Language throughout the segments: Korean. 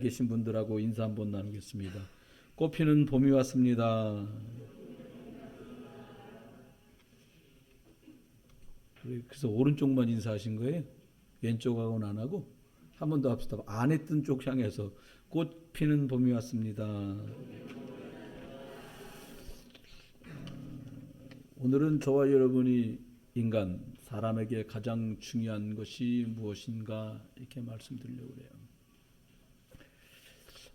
계신 분들하고 인사 한번 나누겠습니다. 꽃피는 봄이 왔습니다. 그래서 오른쪽만 인사하신 거예요? 왼쪽하고는 안 하고? 한 번 더 합시다. 안 했던 쪽 향해서 꽃피는 봄이 왔습니다. 오늘은 저와 여러분이 인간, 사람에게 가장 중요한 것이 무엇인가 이렇게 말씀드리려고 해요.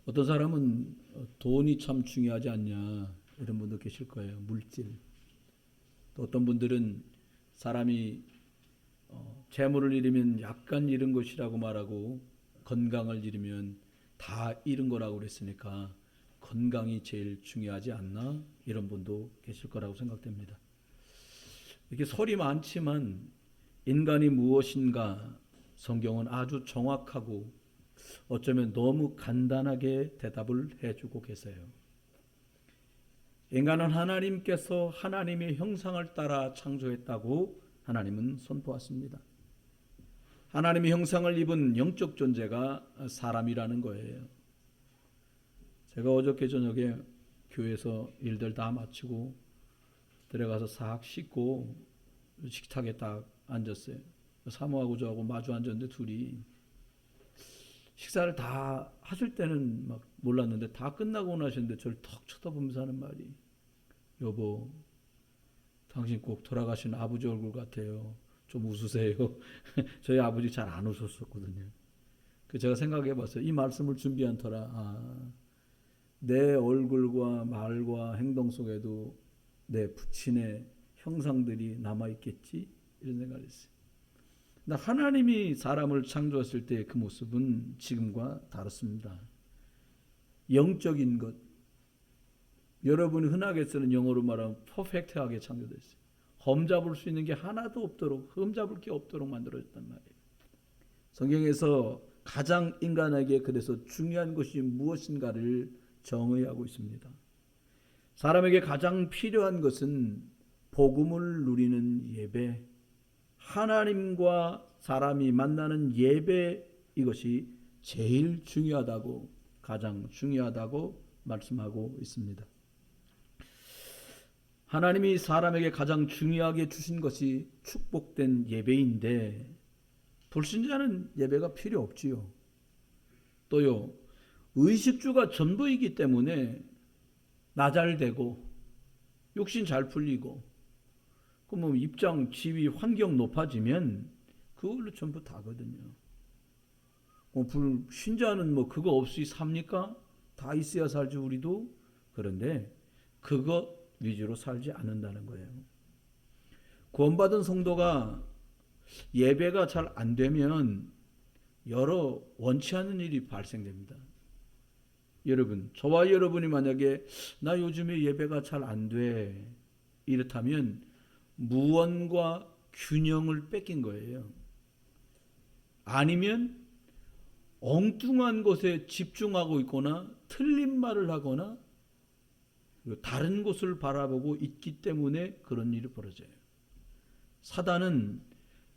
어떤 사람은 돈이 참 중요하지 않냐 이런 분도 계실 거예요. 물질. 또 어떤 분들은 사람이 재물을 잃으면 약간 잃은 것이라고 말하고 건강을 잃으면 다 잃은 거라고 그랬으니까 건강이 제일 중요하지 않나 이런 분도 계실 거라고 생각됩니다. 이렇게 설이 많지만 인간이 무엇인가 성경은 아주 정확하고 어쩌면 너무 간단하게 대답을 해주고 계세요. 인간은 하나님께서 하나님의 형상을 따라 창조했다고 하나님은 선포하십니다. 하나님의 형상을 입은 영적 존재가 사람이라는 거예요. 제가 어저께 저녁에 교회에서 일들 다 마치고 들어가서 싹 씻고 식탁에 딱 앉았어요. 사모하고 저하고 마주 앉았는데 둘이 식사를 다 하실 때는 막 몰랐는데 다 끝나고 나셨는데 저를 턱 쳐다보면서 하는 말이, 여보, 당신 꼭 돌아가신 아버지 얼굴 같아요. 좀 웃으세요. 저희 아버지 잘 안 웃었었거든요. 그 제가 생각해 봤어요. 이 말씀을 준비한 터라, 내 얼굴과 말과 행동 속에도 내 부친의 형상들이 남아있겠지? 이런 생각을 했어요. 하나님이 사람을 창조했을 때 그 모습은 지금과 다릅니다. 영적인 것, 여러분이 흔하게 쓰는 영어로 말하면 퍼펙트하게 창조됐어요. 험잡을 수 있는 게 하나도 없도록, 흠잡을 게 없도록 만들어졌단 말이에요. 성경에서 가장 인간에게 그래서 중요한 것이 무엇인가를 정의하고 있습니다. 사람에게 가장 필요한 것은 복음을 누리는 예배, 하나님과 사람이 만나는 예배, 이것이 제일 중요하다고, 가장 중요하다고 말씀하고 있습니다. 하나님이 사람에게 가장 중요하게 주신 것이 축복된 예배인데 불신자는 예배가 필요 없지요. 또요, 의식주가 전부이기 때문에 나 잘 되고 육신 잘 풀리고 그럼 입장, 지위, 환경 높아지면 그걸로 전부 다거든요. 불신자는 그거 없이 삽니까? 다 있어야 살지 우리도. 그런데 그거 위주로 살지 않는다는 거예요. 구원받은 성도가 예배가 잘 안 되면 여러 원치 않는 일이 발생됩니다. 여러분, 저와 여러분이 만약에 나 요즘에 예배가 잘 안 돼, 이렇다면 무언과 균형을 뺏긴 거예요. 아니면 엉뚱한 것에 집중하고 있거나 틀린 말을 하거나 다른 곳을 바라보고 있기 때문에 그런 일이 벌어져요. 사단은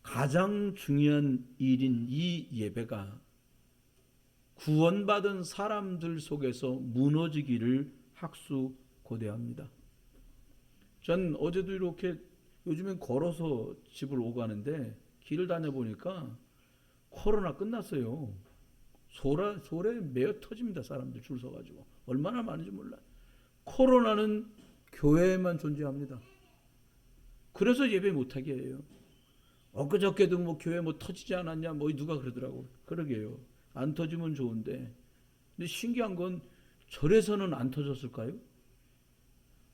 가장 중요한 일인 이 예배가 구원받은 사람들 속에서 무너지기를 학수고대합니다. 전 어제도 이렇게 요즘엔 걸어서 집을 오고 가는데 길을 다녀보니까 코로나 끝났어요. 소래 매어 터집니다. 사람들 줄 서가지고. 얼마나 많은지 몰라요. 코로나는 교회에만 존재합니다. 그래서 예배 못하게 해요. 엊그저께도 교회 터지지 않았냐 누가 그러더라고. 그러게요. 안 터지면 좋은데. 근데 신기한 건 절에서는 안 터졌을까요?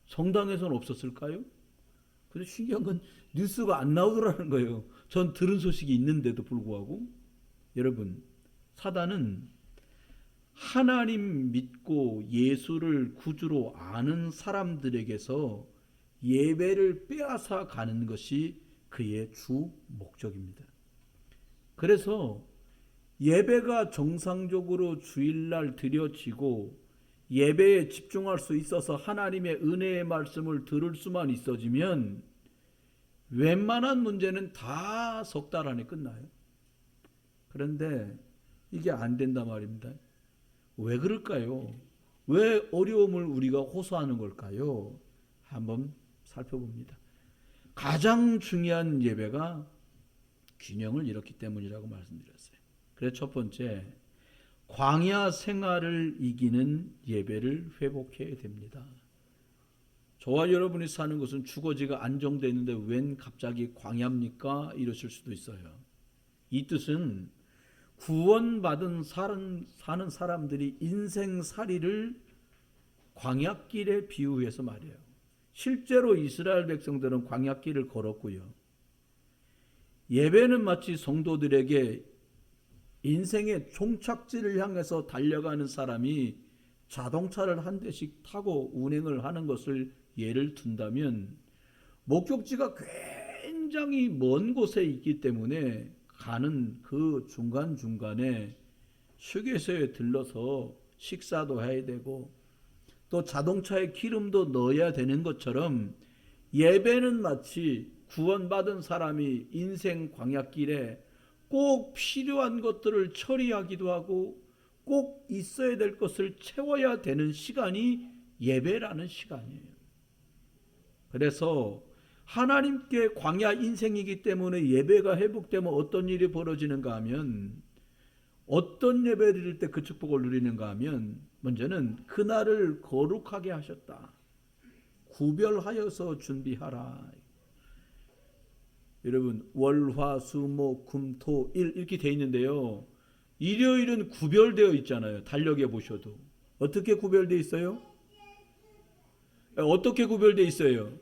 성당에서는 없었을까요? 근데 신기한 건 뉴스가 안 나오더라는 거예요. 전 들은 소식이 있는데도 불구하고. 여러분, 사단은 하나님 믿고 예수를 구주로 아는 사람들에게서 예배를 빼앗아 가는 것이 그의 주 목적입니다. 그래서 예배가 정상적으로 주일날 드려지고 예배에 집중할 수 있어서 하나님의 은혜의 말씀을 들을 수만 있어지면 웬만한 문제는 다 석 달 안에 끝나요. 그런데 이게 안 된단 말입니다. 왜 그럴까요? 왜 어려움을 우리가 호소하는 걸까요? 한번 살펴봅니다. 가장 중요한 예배가 균형을 잃었기 때문이라고 말씀드렸어요. 그래서 첫 번째, 광야 생활을 이기는 예배를 회복해야 됩니다. 저와 여러분이 사는 것은 주거지가 안정되어 있는데 웬 갑자기 광야입니까? 이러실 수도 있어요. 이 뜻은 구원받은 사는 사람들이 인생살이를 광야길에 비유해서 말이에요. 실제로 이스라엘 백성들은 광야길을 걸었고요. 예배는 마치 성도들에게 인생의 종착지를 향해서 달려가는 사람이 자동차를 한 대씩 타고 운행을 하는 것을 예를 든다면 목적지가 굉장히 먼 곳에 있기 때문에 가는 그 중간중간에 휴게소에 들러서 식사도 해야 되고 또 자동차에 기름도 넣어야 되는 것처럼 예배는 마치 구원받은 사람이 인생 광야길에 꼭 필요한 것들을 처리하기도 하고 꼭 있어야 될 것을 채워야 되는 시간이 예배라는 시간이에요. 그래서 하나님께 광야 인생이기 때문에 예배가 회복되면 어떤 일이 벌어지는가 하면 어떤 예배를 드릴 때 그 축복을 누리는가 하면 먼저는 그날을 거룩하게 하셨다. 구별하여서 준비하라. 여러분 월화수목금토일 이렇게 돼 있는데요. 일요일은 구별되어 있잖아요. 달력에 보셔도. 어떻게 구별되어 있어요? 어떻게 구별되어 있어요?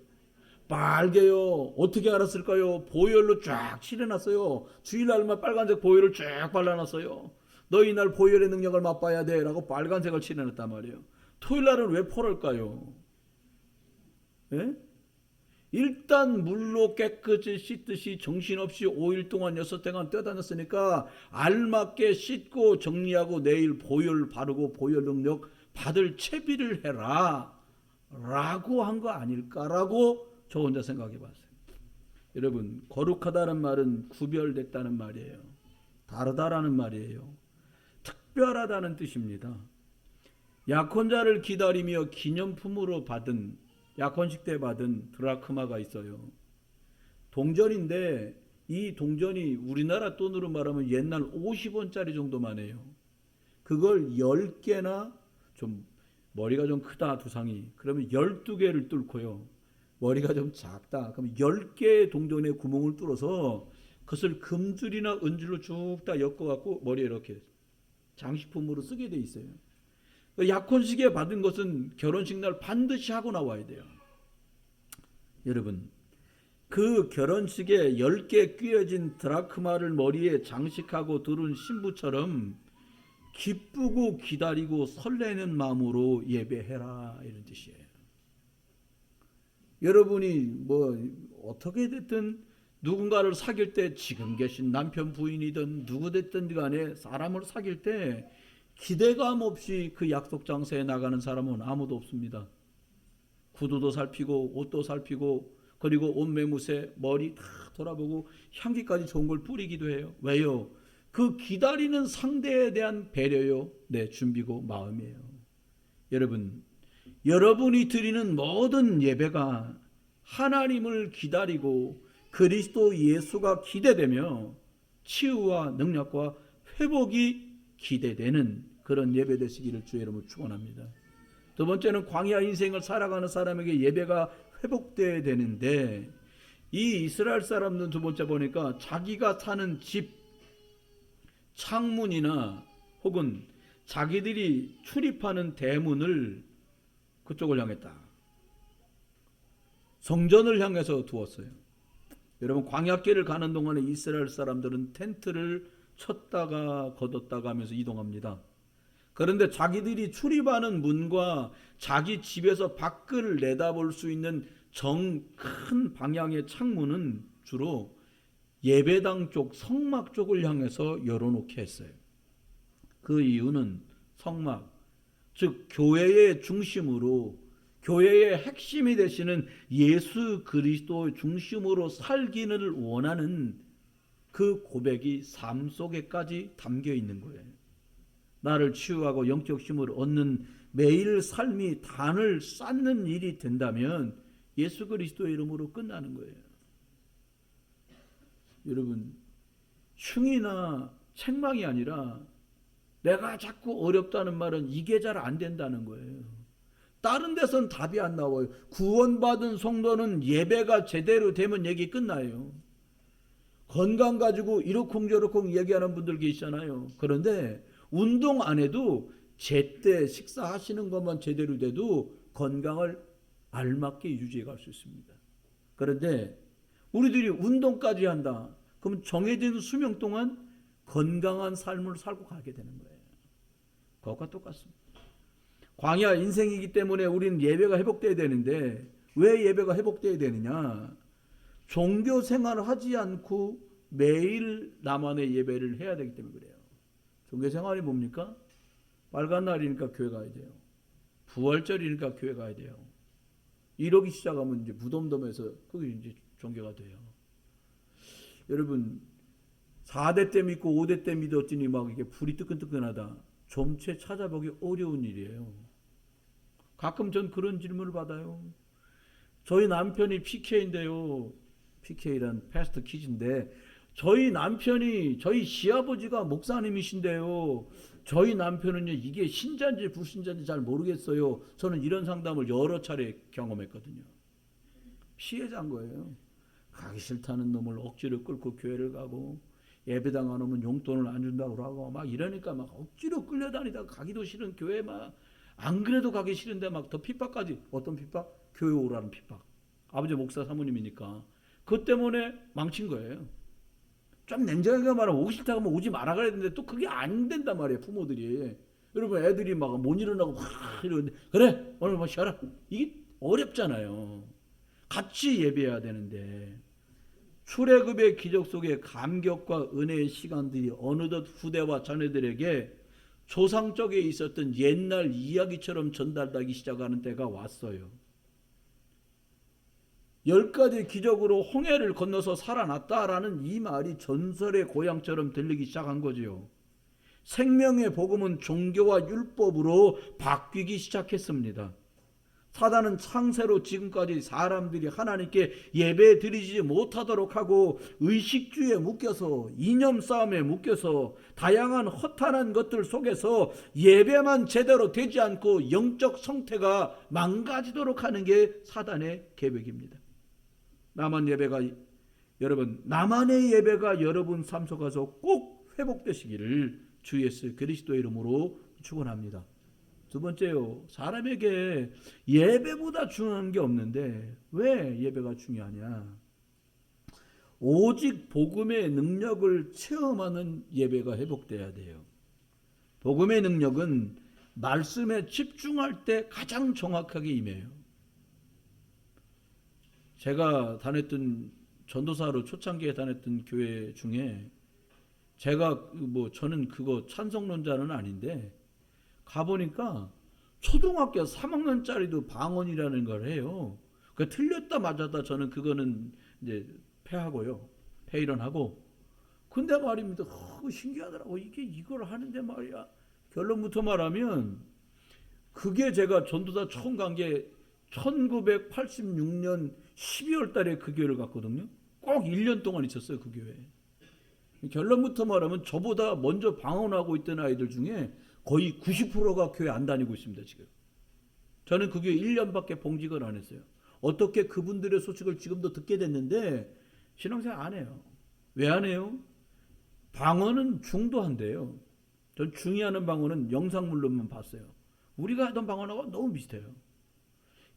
빨개요. 어떻게 알았을까요? 보혈로 쫙 칠해놨어요. 주일날만 빨간색 보혈을 쫙 발라놨어요. 너희 날 보혈의 능력을 맛봐야 돼 라고 빨간색을 칠해놨단 말이에요. 토요일날은 왜 포럴까요? 예? 일단 물로 깨끗이 씻듯이 정신없이 5일 동안 6대간 뛰어다녔으니까 알맞게 씻고 정리하고 내일 보혈 바르고 보혈 능력 받을 채비를 해라 라고 한 거 아닐까라고 저 혼자 생각해 봤어요. 여러분 거룩하다는 말은 구별됐다는 말이에요. 다르다라는 말이에요. 특별하다는 뜻입니다. 약혼자를 기다리며 기념품으로 받은 약혼식 때 받은 드라크마가 있어요. 동전인데 이 동전이 우리나라 돈으로 말하면 옛날 50원짜리 정도만 해요. 그걸 10개나 좀 머리가 좀 크다 두상이 그러면 12개를 뚫고요. 머리가 좀 작다 그럼 10개의 동전에 구멍을 뚫어서 그것을 금줄이나 은줄로 쭉 다 엮어갖고 머리에 이렇게 장식품으로 쓰게 돼 있어요. 약혼식에 받은 것은 결혼식 날 반드시 하고 나와야 돼요. 여러분 그 결혼식에 10개 끼어진 드라크마를 머리에 장식하고 두른 신부처럼 기쁘고 기다리고 설레는 마음으로 예배해라 이런 뜻이에요. 여러분이 뭐 어떻게 됐든 누군가를 사귈 때 지금 계신 남편 부인이든 누구 됐든 간에 사람을 사귈 때 기대감 없이 그 약속 장소에 나가는 사람은 아무도 없습니다. 구두도 살피고 옷도 살피고 그리고 옷 매무새 머리 다 돌아보고 향기까지 좋은 걸 뿌리기도 해요. 왜요? 그 기다리는 상대에 대한 배려요. 내 준비고 마음이에요. 여러분 여러분이 드리는 모든 예배가 하나님을 기다리고 그리스도 예수가 기대되며 치유와 능력과 회복이 기대되는 그런 예배 되시기를 주의 이름으로 축원합니다. 두 번째는 광야 인생을 살아가는 사람에게 예배가 회복돼야 되는데 이 이스라엘 사람들은 두 번째 보니까 자기가 사는 집 창문이나 혹은 자기들이 출입하는 대문을 그쪽을 향했다. 성전을 향해서 두었어요. 여러분 광야길을 가는 동안에 이스라엘 사람들은 텐트를 쳤다가 걷었다가 하면서 이동합니다. 그런데 자기들이 출입하는 문과 자기 집에서 밖을 내다볼 수 있는 큰 방향의 창문은 주로 예배당 쪽 성막 쪽을 향해서 열어놓게 했어요. 그 이유는 성막 즉 교회의 중심으로 교회의 핵심이 되시는 예수 그리스도 중심으로 살기를 원하는 그 고백이 삶 속에까지 담겨 있는 거예요. 나를 치유하고 영적 힘을 얻는 매일 삶이 단을 쌓는 일이 된다면 예수 그리스도의 이름으로 끝나는 거예요. 여러분, 흉이나 책망이 아니라 내가 자꾸 어렵다는 말은 이게 잘 안 된다는 거예요. 다른 데선 답이 안 나와요. 구원받은 성도는 예배가 제대로 되면 얘기 끝나요. 건강 가지고 이러쿵저러쿵 얘기하는 분들 계시잖아요. 그런데 운동 안 해도 제때 식사하시는 것만 제대로 돼도 건강을 알맞게 유지해 갈 수 있습니다. 그런데 우리들이 운동까지 한다. 그럼 정해진 수명 동안 건강한 삶을 살고 가게 되는 거예요. 그것과 똑같습니다. 광야 인생이기 때문에 우리는 예배가 회복돼야 되는데 왜 예배가 회복돼야 되느냐? 종교 생활을 하지 않고 매일 나만의 예배를 해야 되기 때문에 그래요. 종교 생활이 뭡니까? 빨간 날이니까 교회 가야 돼요. 부활절이니까 교회 가야 돼요. 이러기 시작하면 이제 무덤덤해서 그게 이제 종교가 돼요. 여러분, 4대 때 믿고 5대 때 믿었더니 막 이게 불이 뜨끈뜨끈하다. 점체 찾아보기 어려운 일이에요. 가끔 전 그런 질문을 받아요. 저희 남편이 PK인데요. PK란 패스트 키즈인데 저희 남편이 저희 시아버지가 목사님이신데요. 저희 남편은요 이게 신자인지 불신자인지 잘 모르겠어요. 저는 이런 상담을 여러 차례 경험했거든요. 피해자인 거예요. 가기 싫다는 놈을 억지로 끌고 교회를 가고 예배당 안 오면 용돈을 안 준다고 하고 막 이러니까 막 억지로 끌려다니다가 가기도 싫은 교회 막 안 그래도 가기 싫은데 막 더 핍박까지. 어떤 핍박? 교회 오라는 핍박. 아버지 목사 사모님이니까 그것 때문에 망친 거예요. 좀 냉정하게 말하면 오기 싫다고 하면 오지 말아 그래야 되는데 또 그게 안 된단 말이에요. 부모들이. 여러분 애들이 막 못 일어나고 막 이러는데 그래 오늘 뭐 쉬어라. 이게 어렵잖아요. 같이 예배해야 되는데 출애굽의 기적 속에 감격과 은혜의 시간들이 어느덧 후대와 자녀들에게 조상적에 있었던 옛날 이야기처럼 전달되기 시작하는 때가 왔어요. 10가지 기적으로 홍해를 건너서 살아났다라는 이 말이 전설의 고향처럼 들리기 시작한 거지요. 생명의 복음은 종교와 율법으로 바뀌기 시작했습니다. 사단은 창세로 지금까지 사람들이 하나님께 예배 드리지 못하도록 하고 의식주의에 묶여서 이념 싸움에 묶여서 다양한 허탄한 것들 속에서 예배만 제대로 되지 않고 영적 성태가 망가지도록 하는 게 사단의 계획입니다. 나만의 예배가 여러분 삶 속에서 꼭 회복되시기를 주 예수 그리스도의 이름으로 축원합니다. 두 번째요. 사람에게 예배보다 중요한 게 없는데 왜 예배가 중요하냐? 오직 복음의 능력을 체험하는 예배가 회복돼야 돼요. 복음의 능력은 말씀에 집중할 때 가장 정확하게 임해요. 제가 다녔던 전도사로 초창기에 다녔던 교회 중에 저는 그거 찬성론자는 아닌데 가보니까 초등학교 3학년짜리도 방언이라는 걸 해요. 그 틀렸다 맞았다 저는 그거는 이제 폐일원하고. 근데 말입니다. 신기하더라고. 이걸 하는데 말이야. 결론부터 말하면 그게 제가 전도사 처음 간 게 1986년 12월 달에 그 교회를 갔거든요. 꼭 1년 동안 있었어요. 그 교회에. 결론부터 말하면 저보다 먼저 방언하고 있던 아이들 중에 거의 90%가 교회 안 다니고 있습니다. 지금. 저는 그 교회 1년밖에 봉직을 안 했어요. 어떻게 그분들의 소식을 지금도 듣게 됐는데 신앙생활 안 해요. 왜 안 해요? 방언은 중도한대요. 전 중요하는 방언은 영상물로만 봤어요. 우리가 하던 방언하고 너무 비슷해요.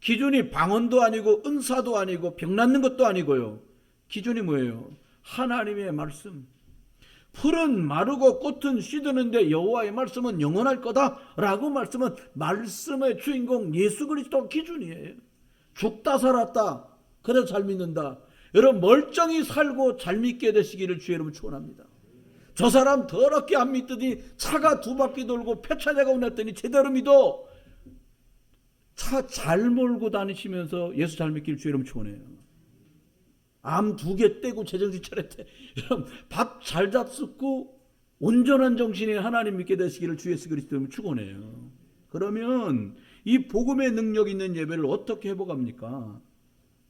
기준이 방언도 아니고 은사도 아니고 병 낫는 것도 아니고요. 기준이 뭐예요? 하나님의 말씀. 풀은 마르고 꽃은 시드는데 여호와의 말씀은 영원할 거다라고 말씀은 말씀의 주인공 예수 그리스도 기준이에요. 죽다 살았다. 그래서 잘 믿는다. 여러분 멀쩡히 살고 잘 믿게 되시기를 주의 이름으로 축원합니다. 저 사람 더럽게 안 믿더니 차가 2바퀴 돌고 폐차제가 오났더니 제대로 믿어. 차 잘 몰고 다니시면서 예수 잘 믿기를 주의 이름으로 축원해요. 암 2개 떼고 제정신 차렸대. 밥 잘 잡숫고 온전한 정신이 하나님 믿게 되시기를 주 예수 그리스도를 축원해요. 그러면 이 복음의 능력 있는 예배를 어떻게 회복합니까?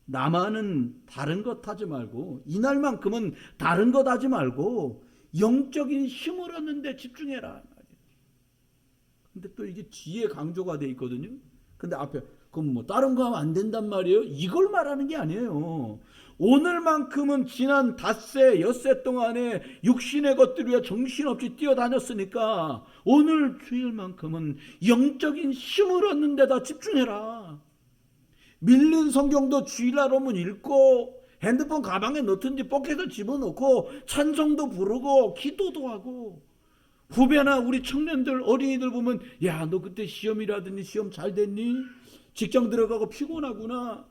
나만은 다른 것 하지 말고, 이날만큼은 다른 것 하지 말고 영적인 힘을 얻는 데 집중해라. 근데 또 이게 뒤에 강조가 돼 있거든요. 근데 앞에 그럼 뭐 다른 거 하면 안 된단 말이에요? 이걸 말하는 게 아니에요. 오늘만큼은 지난 닷새 엿새 동안에 육신의 것들 위해 정신없이 뛰어다녔으니까 오늘 주일만큼은 영적인 힘을 얻는 데다 집중해라. 밀린 성경도 주일날 오면 읽고 핸드폰 가방에 넣든지 포켓에 집어넣고 찬송도 부르고 기도도 하고, 후배나 우리 청년들 어린이들 보면 야, 너 그때 시험이라더니 시험 잘 됐니? 직장 들어가고 피곤하구나.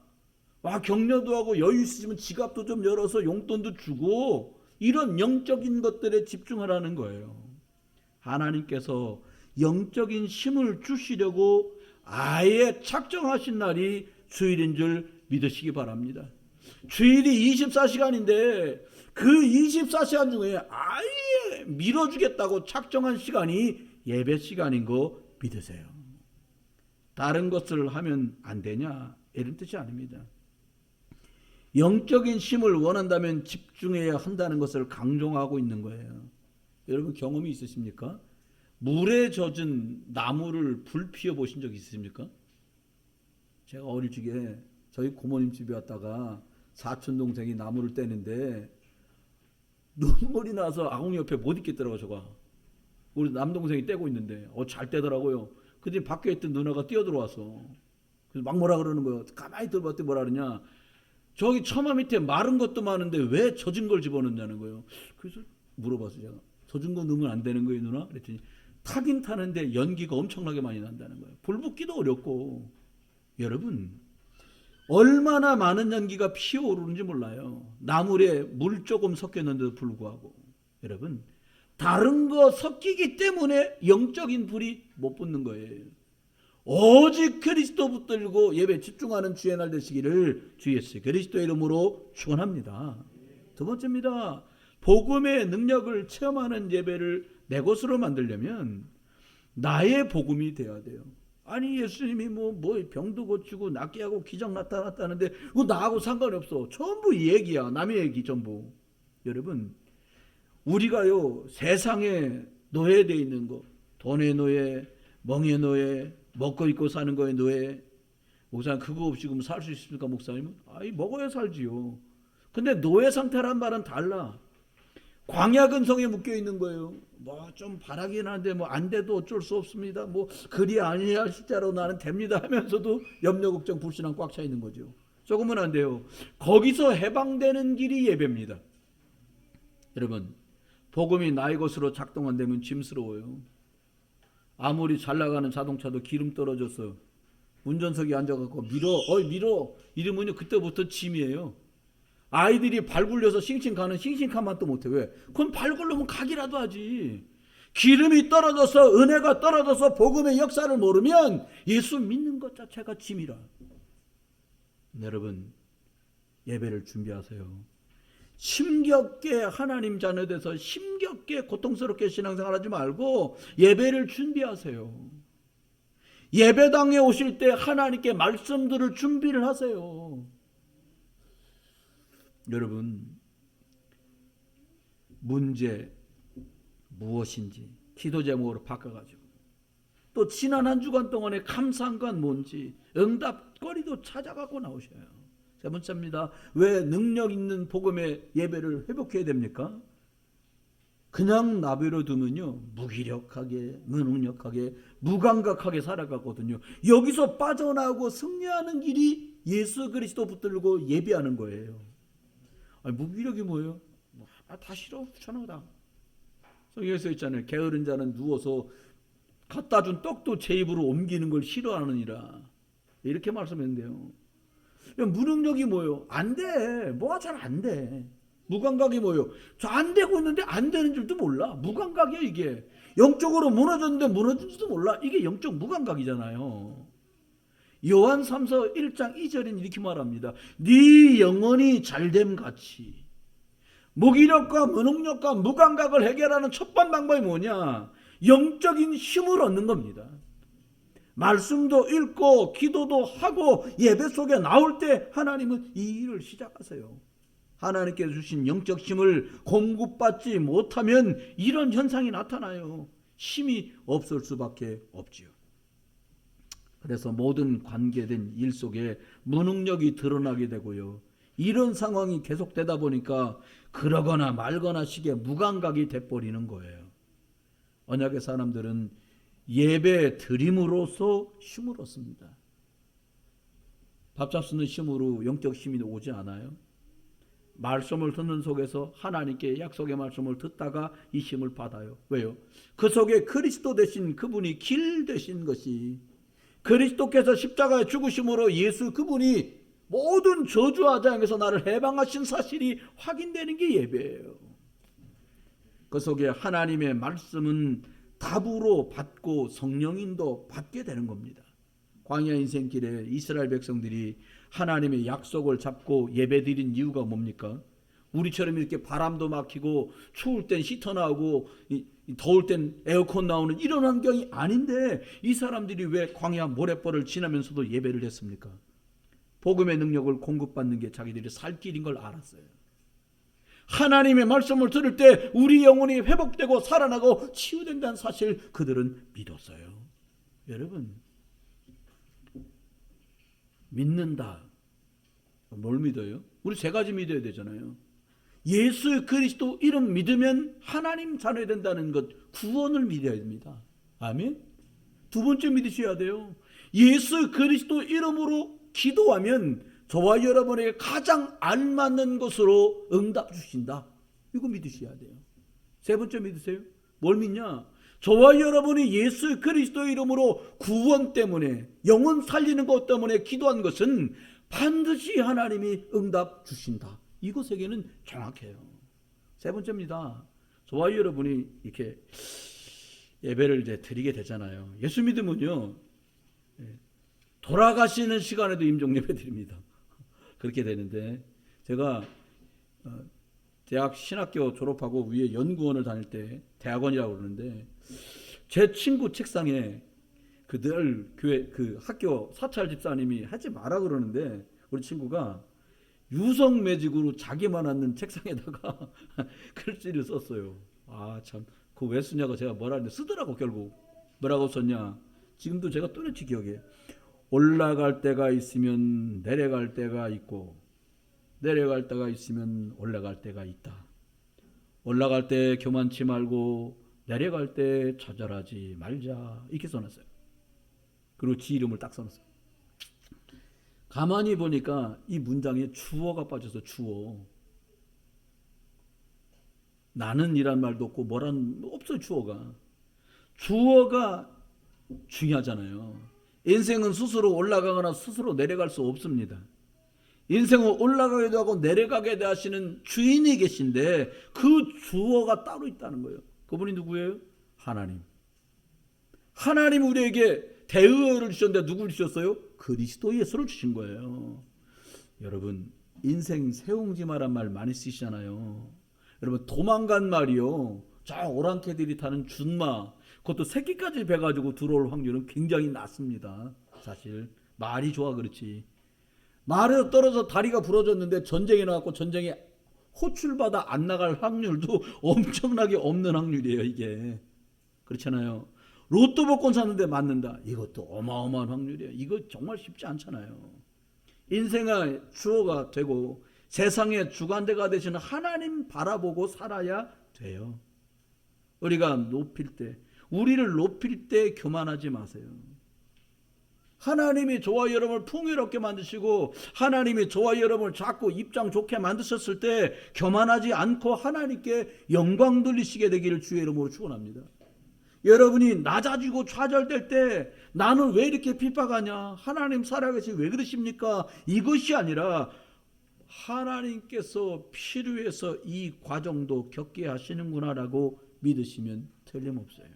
와, 격려도 하고 여유 있으시면 지갑도 좀 열어서 용돈도 주고, 이런 영적인 것들에 집중하라는 거예요. 하나님께서 영적인 힘을 주시려고 아예 작정하신 날이 주일인 줄 믿으시기 바랍니다. 주일이 24시간인데 그 24시간 중에 아예 밀어주겠다고 작정한 시간이 예배 시간인 거 믿으세요. 다른 것을 하면 안 되냐, 이런 뜻이 아닙니다. 영적인 힘을 원한다면 집중해야 한다는 것을 강조하고 있는 거예요. 여러분 경험이 있으십니까? 물에 젖은 나무를 불 피워 보신 적 있으십니까? 제가 어릴 적에 저희 고모님 집에 왔다가 사촌 동생이 나무를 떼는데 눈물이 나서 아궁이 옆에 못 있겠더라고. 저가 우리 남동생이 떼고 있는데 잘 떼더라고요. 근데 밖에 있던 누나가 뛰어들어와서 그래서 막 뭐라 그러는 거예요. 가만히 들어봤더니 뭐라 그러냐, 저기 처마 밑에 마른 것도 많은데 왜 젖은 걸 집어넣냐는 거예요. 그래서 물어봤어요. 제가 젖은 거 넣으면 안 되는 거예요 누나? 그랬더니 타긴 타는데 연기가 엄청나게 많이 난다는 거예요. 불 붙기도 어렵고. 여러분 얼마나 많은 연기가 피어오르는지 몰라요. 나물에 물 조금 섞였는데도 불구하고. 여러분 다른 거 섞이기 때문에 영적인 불이 못 붙는 거예요. 오직 그리스도 붙들고 예배 집중하는 주의 날 되시기를 주 예수 그리스도의 이름으로 축원합니다. 두 번째입니다. 복음의 능력을 체험하는 예배를 내 것으로 만들려면 나의 복음이 되어야 돼요. 아니 예수님이 뭐 병도 고치고 낫게 하고 기적 나타났다는데 그거 나하고 상관이 없어. 전부 얘기야. 남의 얘기 전부. 여러분 우리가요 세상에 노예되어 있는 거, 돈의 노예, 멍의 노예, 먹고 입고 사는 거에 노예. 목사님 그거 없이 그럼 살 수 있습니까 목사님은? 아이 먹어야 살지요. 근데 노예 상태란 말은 달라. 광야 근성에 묶여 있는 거예요. 뭐 좀 바라긴 한데 뭐 안 돼도 어쩔 수 없습니다. 뭐 그리 아니할 십자로 나는 됩니다 하면서도 염려 걱정 불신앙 꽉 차 있는 거죠. 조금은 안 돼요. 거기서 해방되는 길이 예배입니다. 여러분 복음이 나의 것으로 작동 안 되면 짐스러워요. 아무리 잘 나가는 자동차도 기름 떨어져서 운전석에 앉아갖고 밀어 이러면요 그때부터 짐이에요. 아이들이 발 굴려서 싱싱 가는 싱싱함만 또 못해. 왜? 그건 발 굴르면 가기라도 하지. 기름이 떨어져서 은혜가 떨어져서 복음의 역사를 모르면 예수 믿는 것 자체가 짐이라. 여러분 예배를 준비하세요. 심겹게 하나님 자녀 돼서 심겹게 고통스럽게 신앙생활하지 말고 예배를 준비하세요. 예배당에 오실 때 하나님께 말씀 들을 준비를 하세요. 여러분 문제 무엇인지 기도 제목으로 바꿔가지고 또 지난 한 주간 동안의 감사한 건 뭔지 응답거리도 찾아가고 나오셔요. 세 번째입니다. 왜 능력 있는 복음의 예배를 회복해야 됩니까? 그냥 나베려 두면요 무기력하게 무능력하게 무감각하게 살아가거든요. 여기서 빠져나오고 승리하는 길이 예수 그리스도 붙들고 예배하는 거예요. 아니, 무기력이 뭐예요? 다 싫어 귀찮아. 성경에 써 있잖아요. 게으른 자는 누워서 갖다 준 떡도 제 입으로 옮기는 걸 싫어하느니라. 이렇게 말씀했는데요. 무능력이 뭐예요? 안 돼. 뭐가 잘 안 돼. 무감각이 뭐예요? 저 안 되고 있는데 안 되는 줄도 몰라. 무감각이야 이게. 영적으로 무너졌는데 무너진지도 몰라. 이게 영적 무감각이잖아요. 요한 3서 1장 2절은 이렇게 말합니다. 네 영혼이 잘됨 같이 무기력과 무능력과 무감각을 해결하는 첫 번째 방법이 뭐냐? 영적인 힘을 얻는 겁니다. 말씀도 읽고 기도도 하고 예배 속에 나올 때 하나님은 이 일을 시작하세요. 하나님께서 주신 영적 힘을 공급받지 못하면 이런 현상이 나타나요. 힘이 없을 수밖에 없지요. 그래서 모든 관계된 일 속에 무능력이 드러나게 되고요. 이런 상황이 계속되다 보니까 그러거나 말거나 식의 무감각이 돼버리는 거예요. 언약의 사람들은 예배 드림으로써 힘을 얻습니다. 밥 잡수는 힘으로 영적 힘이 오지 않아요. 말씀을 듣는 속에서 하나님께 약속의 말씀을 듣다가 이 힘을 받아요. 왜요? 그 속에 그리스도 되신 그분이 길 되신 것이, 그리스도께서 십자가에 죽으심으로 예수 그분이 모든 저주와 장에서 나를 해방하신 사실이 확인되는 게 예배예요. 그 속에 하나님의 말씀은 답으로 받고 성령인도 받게 되는 겁니다. 광야 인생길에 이스라엘 백성들이 하나님의 약속을 잡고 예배드린 이유가 뭡니까? 우리처럼 이렇게 바람도 막히고 추울 땐 히터 나오고 더울 땐 에어컨 나오는 이런 환경이 아닌데 이 사람들이 왜 광야 모래벌을 지나면서도 예배를 했습니까? 복음의 능력을 공급받는 게 자기들이 살 길인 걸 알았어요. 하나님의 말씀을 들을 때 우리 영혼이 회복되고 살아나고 치유된다는 사실 그들은 믿었어요. 여러분, 믿는다. 뭘 믿어요? 우리 세 가지 믿어야 되잖아요. 예수 그리스도 이름 믿으면 하나님 자녀 된다는 것, 구원을 믿어야 됩니다. 아멘. 두 번째 믿으셔야 돼요. 예수 그리스도 이름으로 기도하면 저와 여러분에게 가장 알맞는 것으로 응답 주신다. 이거 믿으셔야 돼요. 세 번째 믿으세요. 뭘 믿냐? 저와 여러분이 예수 그리스도 이름으로 구원 때문에, 영혼 살리는 것 때문에 기도한 것은 반드시 하나님이 응답 주신다. 이것에게는 정확해요. 세 번째입니다. 저와 여러분이 이렇게 예배를 이제 드리게 되잖아요. 예수 믿으면요, 돌아가시는 시간에도 임종 예배 드립니다. 그렇게 되는데, 제가 대학 신학교 졸업하고 위에 연구원을 다닐 때, 대학원이라고 그러는데, 제 친구 책상에 늘 교회 학교 사찰 집사님이 하지 마라 그러는데, 우리 친구가 유성 매직으로 자기만 앉는 책상에다가 글씨를 썼어요. 아, 참, 그거 왜 쓰냐고 제가 뭐라 했는데 쓰더라고. 결국 뭐라고 썼냐, 지금도 제가 또렷이 기억해. 올라갈 때가 있으면 내려갈 때가 있고, 내려갈 때가 있으면 올라갈 때가 있다. 올라갈 때 교만치 말고 내려갈 때 좌절하지 말자. 이렇게 써놨어요. 그리고 지 이름을 딱 써놨어요. 가만히 보니까 이 문장에 주어가 빠져서 주어. 나는이란 말도 없고 뭐란 없어요. 주어가 중요하잖아요. 인생은 스스로 올라가거나 스스로 내려갈 수 없습니다. 인생은 올라가기도 하고 내려가게 하시는 주인이 계신데 그 주어가 따로 있다는 거예요. 그분이 누구예요? 하나님. 하나님 우리에게 대의를 주셨는데 누구를 주셨어요? 그리스도 예수를 주신 거예요. 여러분, 인생 새옹지마란 말 많이 쓰시잖아요. 여러분, 도망간 말이요, 저 오랑캐들이 타는 준마, 그것도 새끼까지 배가지고 들어올 확률은 굉장히 낮습니다. 사실 말이 좋아 그렇지. 말에서 떨어져 다리가 부러졌는데 전쟁에 나갔고 전쟁에 호출받아 안 나갈 확률도 엄청나게 없는 확률이에요. 이게 그렇잖아요. 로또 복권 샀는데 맞는다. 이것도 어마어마한 확률이에요. 이거 정말 쉽지 않잖아요. 인생의 주어가 되고 세상의 주관대가 되시는 하나님 바라보고 살아야 돼요. 우리가 우리를 높일 때 교만하지 마세요. 하나님이 저와 여러분을 풍요롭게 만드시고 하나님이 저와 여러분을 자꾸 입장 좋게 만드셨을 때 교만하지 않고 하나님께 영광 돌리시게 되기를 주의 이름으로 축원합니다. 여러분이 낮아지고 좌절될 때 나는 왜 이렇게 핍박하냐, 하나님 살아계시 왜 그러십니까? 이것이 아니라 하나님께서 필요해서 이 과정도 겪게 하시는구나라고 믿으시면 틀림없어요.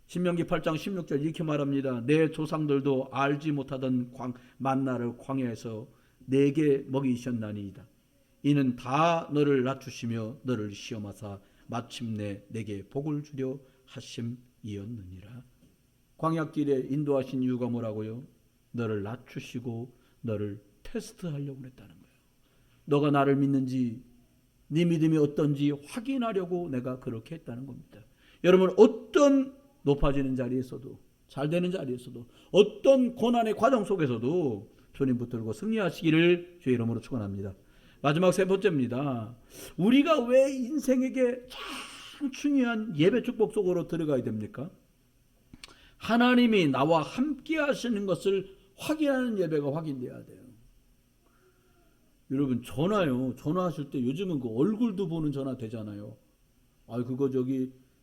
신명기 8장 16절 이렇게 말합니다. 내 조상들도 알지 못하던 만나를 광야에서 내게 먹이셨나니이다. 이는 다 너를 낮추시며 너를 시험하사 마침내 내게 복을 주려 하심이었느니라. 광야길에 인도하신 이유가 뭐라고요? 너를 낮추시고 너를 테스트하려고 했다는 거예요. 너가 나를 믿는지 네 믿음이 어떤지 확인하려고 내가 그렇게 했다는 겁니다. 여러분, 어떤 높아지는 자리에서도, 잘 되는 자리에서도, 어떤 고난의 과정 속에서도 주님 붙들고 승리하시기를 주의 이름으로 축원합니다. 마지막 세 번째입니다. 우리가 왜 인생에게 참 중요한 예배 축복 속으로 들어가야 됩니까? 하나님이 나와 함께 하시는 것을 확인하는 예배가 확인돼야 돼요. 여러분, 전화요. 전화하실 때 요즘은 그 얼굴도 보는 전화 되잖아요. 그거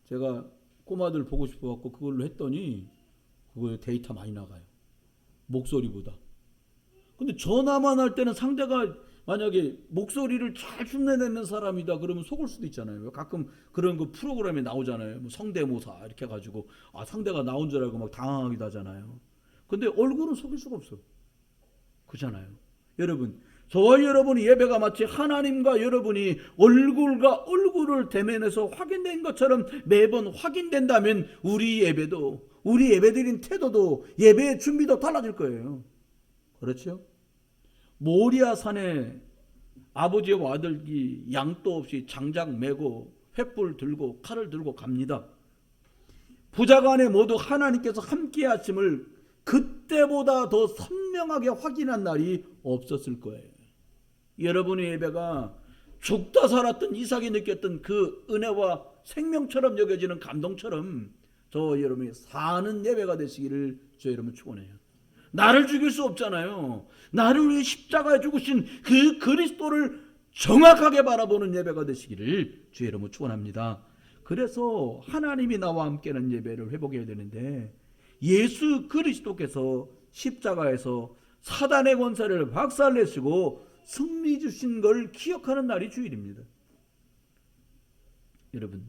제가 꼬마들 보고 싶어 갖고 그걸로 했더니 그거 데이터 많이 나가요. 목소리보다. 근데 전화만 할 때는 상대가 만약에 목소리를 잘 흉내내는 사람이다 그러면 속을 수도 있잖아요. 가끔 그런 그 프로그램에 나오잖아요. 뭐 성대모사 이렇게 해가지고 상대가 나온 줄 알고 막 당황하기도 하잖아요. 근데 얼굴은 속일 수가 없어. 그렇잖아요. 여러분, 저와 여러분이 예배가 마치 하나님과 여러분이 얼굴과 얼굴을 대면해서 확인된 것처럼 매번 확인된다면 우리 예배도, 우리 예배드린 태도도, 예배의 준비도 달라질 거예요. 그렇죠? 모리아 산에 아버지와 아들이 양도 없이 장작 메고 횃불 들고 칼을 들고 갑니다. 부자간에 모두 하나님께서 함께 하심을 그때보다 더 선명하게 확인한 날이 없었을 거예요. 여러분의 예배가 죽다 살았던 이삭이 느꼈던 그 은혜와 생명처럼 여겨지는 감동처럼 저 여러분이 사는 예배가 되시기를 저 여러분 축원해요. 나를 죽일 수 없잖아요. 나를 위해 십자가에 죽으신 그 그리스도를 정확하게 바라보는 예배가 되시기를 주의 이름으로 축원합니다. 그래서 하나님이 나와 함께하는 예배를 회복해야 되는데 예수 그리스도께서 십자가에서 사단의 권세를 박살내시고 승리 주신 걸 기억하는 날이 주일입니다. 여러분,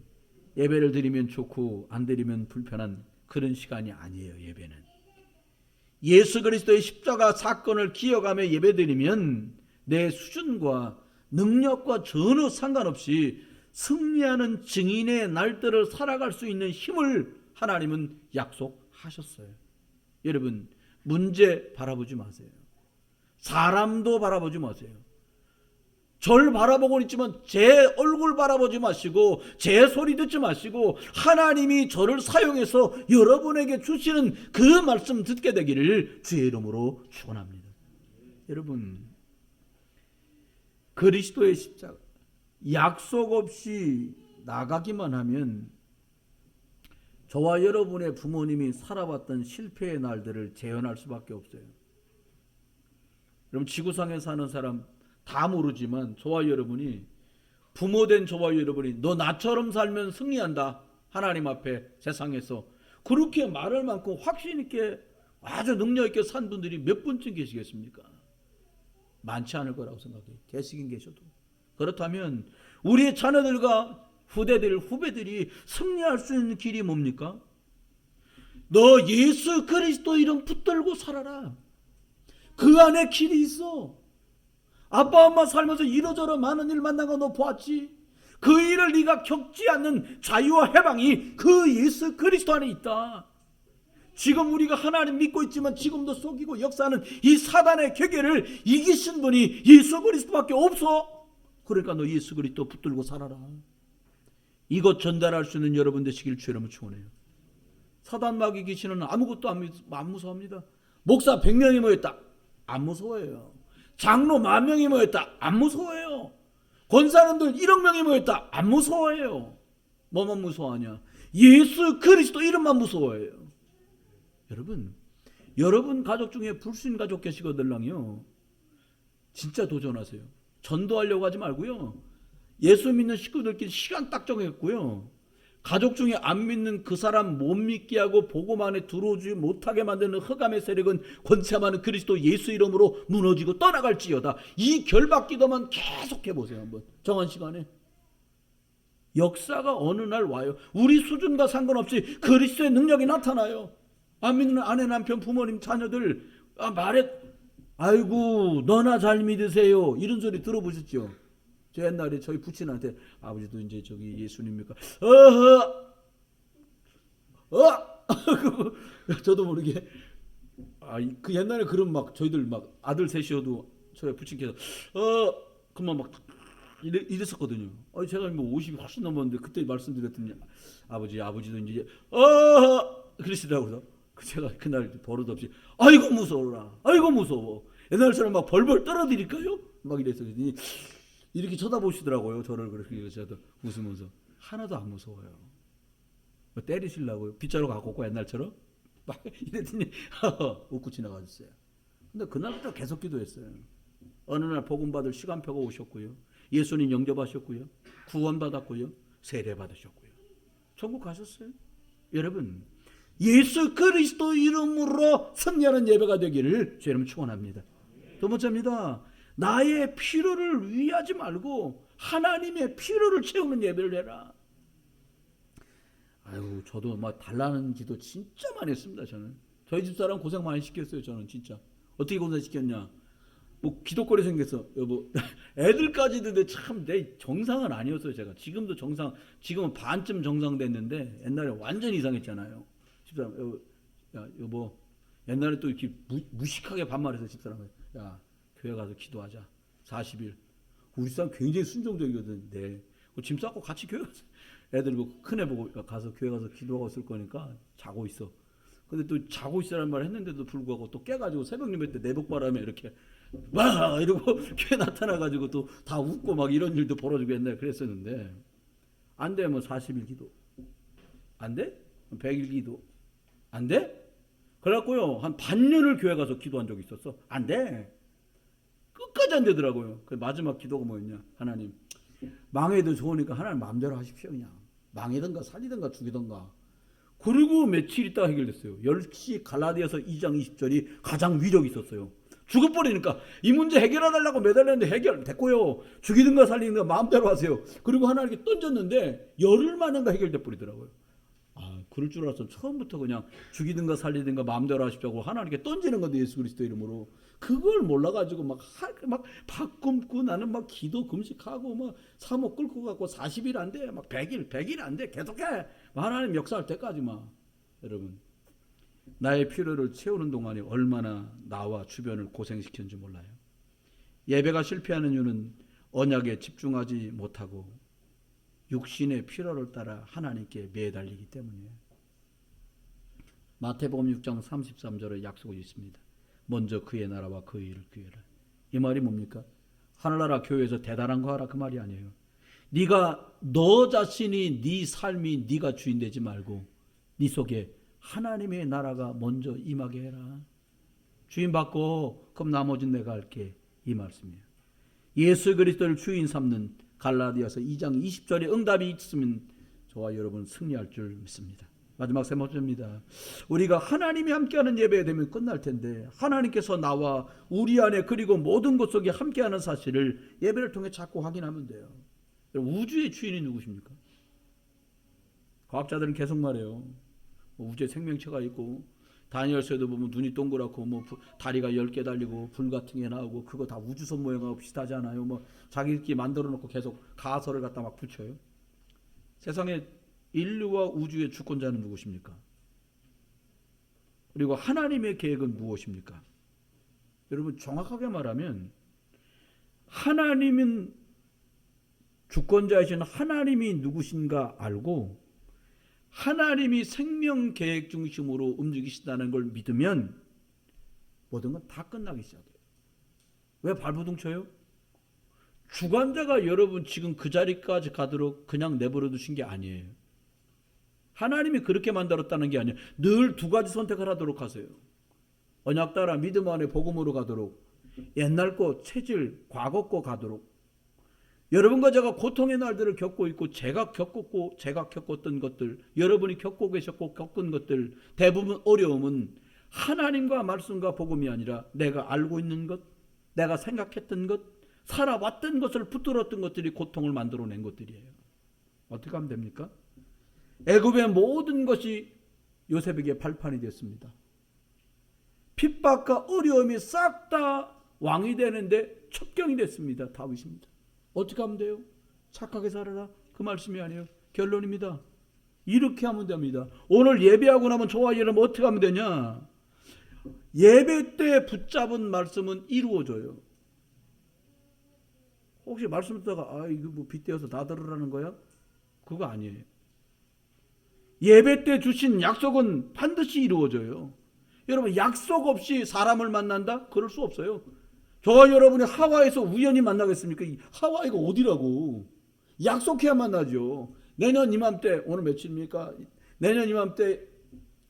예배를 드리면 좋고 안 드리면 불편한 그런 시간이 아니에요. 예배는 예수 그리스도의 십자가 사건을 기억하며 예배드리면 내 수준과 능력과 전혀 상관없이 승리하는 증인의 날들을 살아갈 수 있는 힘을 하나님은 약속하셨어요. 여러분, 문제 바라보지 마세요. 사람도 바라보지 마세요. 절 바라보고 있지만 제 얼굴 바라보지 마시고 제 소리 듣지 마시고 하나님이 저를 사용해서 여러분에게 주시는 그 말씀 듣게 되기를 주의 이름으로 축원합니다. 여러분, 그리스도의 십자가 약속 없이 나가기만 하면 저와 여러분의 부모님이 살아왔던 실패의 날들을 재현할 수밖에 없어요. 여러분, 지구상에 사는 사람 다 모르지만 저와 여러분이, 부모된 저와 여러분이 너 나처럼 살면 승리한다, 하나님 앞에 세상에서 그렇게 말할 만큼 확신 있게 아주 능력 있게 산 분들이 몇 분쯤 계시겠습니까? 많지 않을 거라고 생각해요. 계시긴 계셔도. 그렇다면 우리의 자녀들과 후배들이 승리할 수 있는 길이 뭡니까? 너 예수 그리스도 이름 붙들고 살아라. 그 안에 길이 있어. 아빠 엄마 살면서 이러저러 많은 일 만난 거 너 보았지? 그 일을 네가 겪지 않는 자유와 해방이 그 예수 그리스도 안에 있다. 지금 우리가 하나님 믿고 있지만 지금도 속이고 역사하는 이 사단의 괴계를 이기신 분이 예수 그리스도밖에 없어. 그러니까 너 예수 그리스도 붙들고 살아라. 이것 전달할 수 있는 여러분 되시길 주여로 축원해요. 사단 마귀 귀신은 아무것도 안 무서워합니다. 목사 100명이 모였다, 안 무서워해요. 장로 10,000명이 모였다, 안 무서워해요. 권사님들 1억 명이 모였다, 안 무서워해요. 뭐만 무서워하냐? 예수 그리스도 이름만 무서워해요. 여러분 가족 중에 불신 가족 계시거들랑요, 진짜 도전하세요. 전도하려고 하지 말고요, 예수 믿는 식구들끼리 시간 딱 정했고요, 가족 중에 안 믿는 그 사람 못 믿게 하고 복음 안에 들어오지 못하게 만드는 흑암의 세력은 권세 많은 그리스도 예수 이름으로 무너지고 떠나갈지어다. 이 결박기도만 계속 해보세요. 한번 정한 시간에 역사가 어느 날 와요. 우리 수준과 상관없이 그리스도의 능력이 나타나요. 안 믿는 아내, 남편, 부모님, 자녀들 말해, 아이고 너나 잘 믿으세요, 이런 소리 들어보셨죠? 저 옛날에 저희 부친한테 아버지도 이제 저기 예수님입니까? 어허! 저도 모르게 그 옛날에 그런 막 저희들 막 아들 셋이어도 저희 부친께서 그만 막 이랬었거든요. 제가 뭐 50이 훨씬 넘었는데 그때 말씀드렸더니 아버지도 이제 그러시더라고요. 제가 그날 버릇 없이 아이고 무서워라, 아이고 무서워. 옛날처럼 막 벌벌 떨어드릴까요? 막 이랬더니 이렇게 쳐다보시더라고요. 저를 그렇게 저도 웃으면서 하나도 안 무서워요. 뭐 때리시려고요? 빗자루 갖고 오고 옛날처럼 막 이랬더니 웃고 지나가셨어요. 근데 그날부터 계속 기도했어요. 어느 날 복음 받을 시간표가 오셨고요. 예수님 영접하셨고요. 구원 받았고요. 세례 받으셨고요. 천국 가셨어요. 여러분, 예수 그리스도 이름으로 승리하는 예배가 되기를 주님 축원합니다. 두 번째입니다. 나의 필요를 위하지 말고 하나님의 필요를 채우는 예배를 해라. 아유, 저도 막 달라는 기도 진짜 많이 했습니다. 저는 저희 집사람 고생 많이 시켰어요. 저는 진짜 어떻게 고생 시켰냐? 뭐 기도거리 생겼어, 여보. 애들까지도 참 내 정상은 아니었어요. 제가 지금도 지금은 반쯤 정상 됐는데 옛날에 완전 이상했잖아요. 집사람, 여보, 옛날에 또 이렇게 무식하게 반말해서 집사람을, 야, 교회 가서 기도하자. 40일. 우리 사람 굉장히 순종적이거든. 네. 짐 싸고 같이 교회 가서. 애들 큰애 보고 가서 교회 가서 기도하고 있을 거니까 자고 있어. 근데 또 자고 있으라는 말 했는데도 불구하고 또 깨가지고 새벽 예배 때 내복바람에 이렇게 와 이러고 교회 나타나가지고 또 다 웃고 막 이런 일도 벌어지고 옛날에 그랬었는데 안 돼. 뭐 40일 기도 안 돼? 100일 기도 안 돼? 그래갖고요 한 반년을 교회 가서 기도한 적이 있었어. 안 돼. 끝까지 안 되더라고요. 그 마지막 기도가 뭐였냐? 하나님, 망해도 좋으니까 하나님 마음대로 하십시오. 그냥 망이든가 살리든가 죽이든가. 그리고 며칠 있다가 해결됐어요. 역시 갈라디아서 2장 20절이 가장 위력이 있었어요. 죽어버리니까 이 문제 해결해달라고 매달렸는데 해결됐고요. 죽이든가 살리든가 마음대로 하세요. 그리고 하나님께 던졌는데 열흘 만인가 해결돼 버리더라고요. 그럴 줄 알았으면 처음부터 그냥 죽이든가 살리든가 마음대로 하십시오 하나님께 던지는 건데, 예수 그리스도 이름으로. 그걸 몰라가지고 막 바꿈고 나는 막 기도 금식하고 막 사목 끌고 가고 40일 안 돼, 막 100일 안 돼, 계속해. 하나님 역사할 때까지 막. 여러분, 나의 필요를 채우는 동안에 얼마나 나와 주변을 고생시켰는지 몰라요. 예배가 실패하는 이유는 언약에 집중하지 못하고 육신의 필요를 따라 하나님께 매달리기 때문이에요. 마태복음 6장 33절에 약속이 있습니다. 먼저 그의 나라와 그의 일을 구해라. 이 말이 뭡니까? 하늘나라 교회에서 대단한 거 하라, 그 말이 아니에요. 네가 너 자신이 네 삶이 네가 주인 되지 말고 네 속에 하나님의 나라가 먼저 임하게 해라. 주인 받고 그럼 나머지는 내가 할게. 이 말씀이에요. 예수 그리스도를 주인 삼는 갈라디아서 2장 20절에 응답이 있으면 저와 여러분 승리할 줄 믿습니다. 마지막 세 번째입니다. 우리가 하나님이 함께하는 예배에 되면 끝날 텐데 하나님께서 나와 우리 안에 그리고 모든 것 속에 함께하는 사실을 예배를 통해 자꾸 확인하면 돼요. 우주의 주인이 누구십니까? 과학자들은 계속 말해요. 우주에 생명체가 있고 다니엘서에도 보면 눈이 동그랗고 뭐 다리가 10개 달리고 불 같은 게 나오고 그거 다 우주선 모양하고 비슷하지 않아요? 뭐 자기들끼리 만들어 놓고 계속 가설을 갖다 막 붙여요. 세상에 인류와 우주의 주권자는 누구십니까? 그리고 하나님의 계획은 무엇입니까? 여러분, 정확하게 말하면 하나님은 주권자이신 하나님이 누구신가 알고 하나님이 생명 계획 중심으로 움직이신다는 걸 믿으면 모든 건 다 끝나기 시작해요. 왜 발버둥 쳐요? 주관자가 여러분 지금 그 자리까지 가도록 그냥 내버려 두신 게 아니에요. 하나님이 그렇게 만들었다는 게 아니에요. 늘 두 가지 선택을 하도록 하세요. 언약 따라 믿음 안에 복음으로 가도록, 옛날 거 체질 과거 거 가도록. 여러분과 제가 고통의 날들을 겪고 있고 제가 겪었던 것들, 여러분이 겪고 계셨고 겪은 것들, 대부분 어려움은 하나님과 말씀과 복음이 아니라 내가 알고 있는 것, 내가 생각했던 것, 살아왔던 것을 붙들었던 것들이 고통을 만들어낸 것들이에요. 어떻게 하면 됩니까? 애굽의 모든 것이 요셉에게 발판이 됐습니다. 핍박과 어려움이 싹 다 왕이 되는데 첩경이 됐습니다. 다윗입니다. 어떻게 하면 돼요? 착하게 살아라. 그 말씀이 아니에요. 결론입니다. 이렇게 하면 됩니다. 오늘 예배하고 나면 좋아하려면 어떻게 하면 되냐? 예배 때 붙잡은 말씀은 이루어져요. 혹시 말씀 듣다가 이거 뭐 빗대어서 다 들으라는 거야? 그거 아니에요. 예배 때 주신 약속은 반드시 이루어져요. 여러분, 약속 없이 사람을 만난다? 그럴 수 없어요. 저와 여러분이 하와이에서 우연히 만나겠습니까? 하와이가 어디라고? 약속해야 만나죠. 내년 이맘때, 오늘 며칠입니까? 내년 이맘때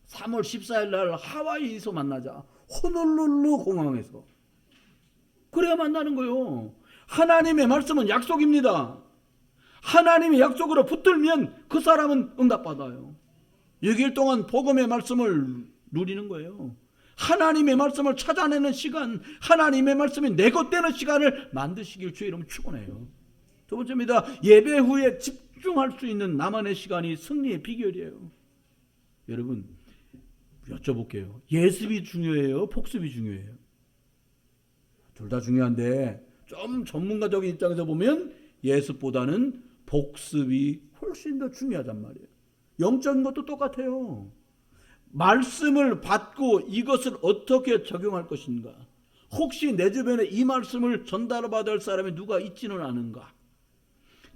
3월 14일 날 하와이에서 만나자. 호놀룰루 공항에서. 그래야 만나는 거예요. 하나님의 말씀은 약속입니다. 하나님의 약속으로 붙들면 그 사람은 응답받아요. 6일 동안 복음의 말씀을 누리는 거예요. 하나님의 말씀을 찾아내는 시간, 하나님의 말씀이 내 것 되는 시간을 만드시길 주의 이름 축원해요. 두 번째입니다. 예배 후에 집중할 수 있는 나만의 시간이 승리의 비결이에요. 여러분, 여쭤볼게요. 예습이 중요해요? 복습이 중요해요? 둘 다 중요한데 좀 전문가적인 입장에서 보면 예습보다는 복습이 훨씬 더 중요하단 말이에요. 영적인 것도 똑같아요. 말씀을 받고 이것을 어떻게 적용할 것인가? 혹시 내 주변에 이 말씀을 전달받을 사람이 누가 있지는 않은가?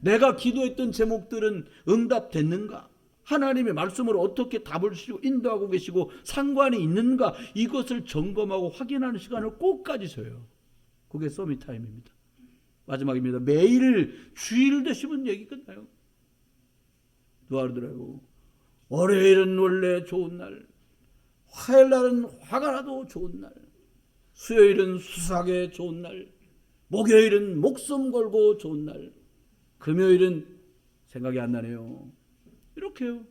내가 기도했던 제목들은 응답됐는가? 하나님의 말씀으로 어떻게 답을 주시고 인도하고 계시고 상관이 있는가? 이것을 점검하고 확인하는 시간을 꼭 가지세요. 그게 서밋 타임입니다. 마지막입니다. 매일 주일 되시면 얘기 끝나요. 누가 그러더라고. 월요일은 원래 좋은 날, 화요일날은 화가 나도 좋은 날, 수요일은 수사하게 좋은 날, 목요일은 목숨 걸고 좋은 날, 금요일은 생각이 안 나네요. 이렇게요.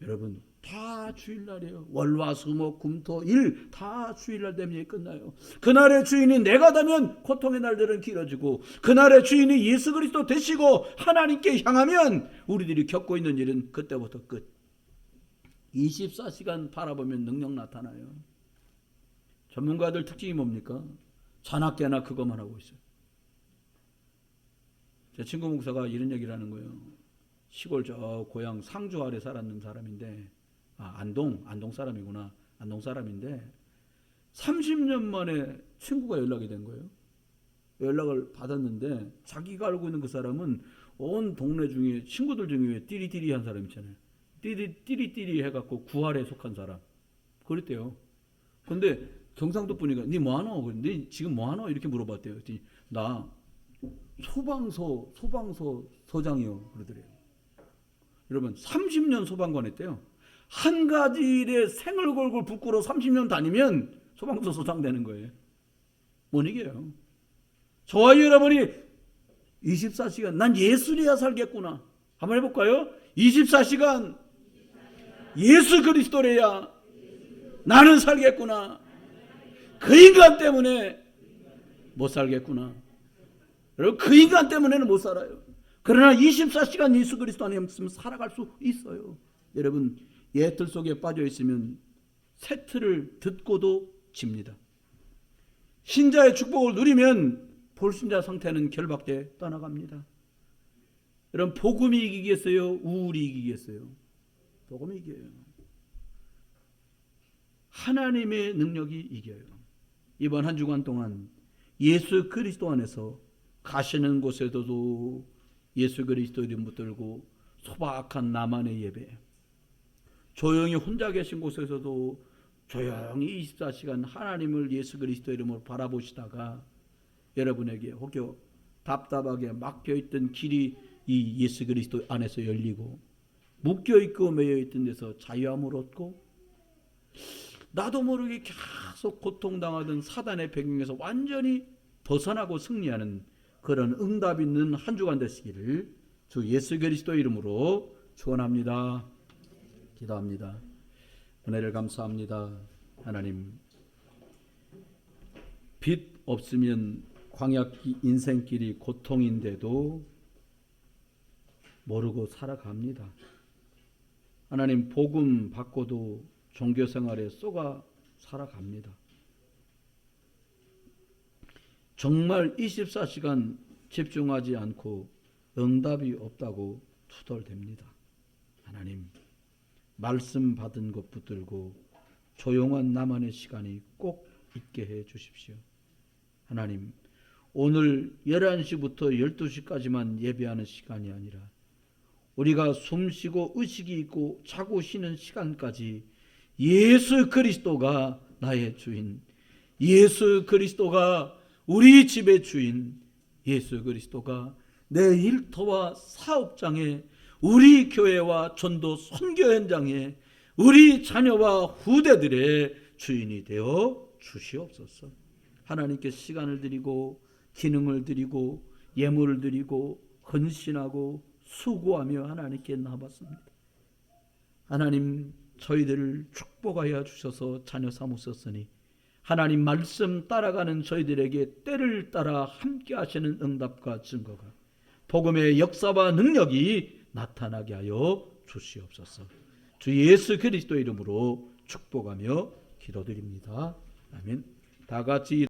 여러분, 다 주일날이에요. 월화수목금토일 다 주일날 되면 끝나요. 그날의 주인이 내가 되면 고통의 날들은 길어지고, 그날의 주인이 예수 그리스도 되시고 하나님께 향하면 우리들이 겪고 있는 일은 그때부터 끝. 24시간 바라보면 능력 나타나요. 전문가들 특징이 뭡니까? 자나깨나 그것만 하고 있어요. 제 친구 목사가 이런 얘기를 하는 거예요. 시골 저 고향 상주 아래 살았는 사람인데, 안동 사람이구나. 안동 사람인데 30년 만에 친구가 연락이 된 거예요. 연락을 받았는데 자기가 알고 있는 그 사람은 온 동네 중에 친구들 중에 띠리띠리한 사람 있잖아요. 띠리띠리 해갖고 구할에 속한 사람. 그랬대요. 근데 경상도 분이가 니 뭐하노? 니 지금 뭐하노? 이렇게 물어봤대요. 나 소방서 서장이요. 그러더래요. 여러분, 30년 소방관 했대요. 한 가지 일에 생을 걸고 부끄러 30년 다니면 소방서 소장 되는 거예요. 못 이겨요. 저와 여러분이 24시간 난 예수래야 살겠구나. 한번 해볼까요? 24시간 예수 그리스도래야 나는 살겠구나. 그 인간 때문에 못 살겠구나. 여러분, 그 인간 때문에는 못 살아요. 그러나 24시간 예수 그리스도 안에 있으면 살아갈 수 있어요. 여러분, 예틀 속에 빠져 있으면 세트를 듣고도 집니다. 신자의 축복을 누리면 불신자 상태는 결박돼 떠나갑니다. 여러분, 복음이 이기겠어요? 우울이 이기겠어요? 복음이 이겨요. 하나님의 능력이 이겨요. 이번 한 주간 동안 예수 그리스도 안에서 가시는 곳에서도 예수 그리스도 이름 붙들고 소박한 나만의 예배, 조용히 혼자 계신 곳에서도 조용히 24시간 하나님을 예수 그리스도 이름으로 바라보시다가 여러분에게 혹여 답답하게 막혀있던 길이 이 예수 그리스도 안에서 열리고 묶여있고 매여있던 데서 자유함을 얻고 나도 모르게 계속 고통당하던 사단의 배경에서 완전히 벗어나고 승리하는 그런 응답 있는 한 주간 되시기를 주 예수 그리스도 이름으로 축원합니다. 기도합니다. 은혜를 감사합니다. 하나님, 빛 없으면 광야 인생길이 고통인데도 모르고 살아갑니다. 하나님, 복음 받고도 종교생활에 쏘가 살아갑니다. 정말 24시간 집중하지 않고 응답이 없다고 투덜댑니다. 하나님, 말씀 받은 것 붙들고 조용한 나만의 시간이 꼭 있게 해 주십시오. 하나님, 오늘 11시부터 12시까지만 예배하는 시간이 아니라 우리가 숨쉬고 의식이 있고 자고 쉬는 시간까지 예수 그리스도가 나의 주인, 예수 그리스도가 우리 집의 주인, 예수 그리스도가 내 일터와 사업장에, 우리 교회와 전도 선교 현장에, 우리 자녀와 후대들의 주인이 되어 주시옵소서. 하나님께 시간을 드리고 기능을 드리고 예물을 드리고 헌신하고 수고하며 하나님께 나아봤습니다. 하나님, 저희들을 축복하여 주셔서 자녀 삼으셨으니 하나님 말씀 따라가는 저희들에게 때를 따라 함께 하시는 응답과 증거가, 복음의 역사와 능력이 나타나게 하여 주시옵소서. 주 예수 그리스도 이름으로 축복하며 기도드립니다. 아멘. 다 같이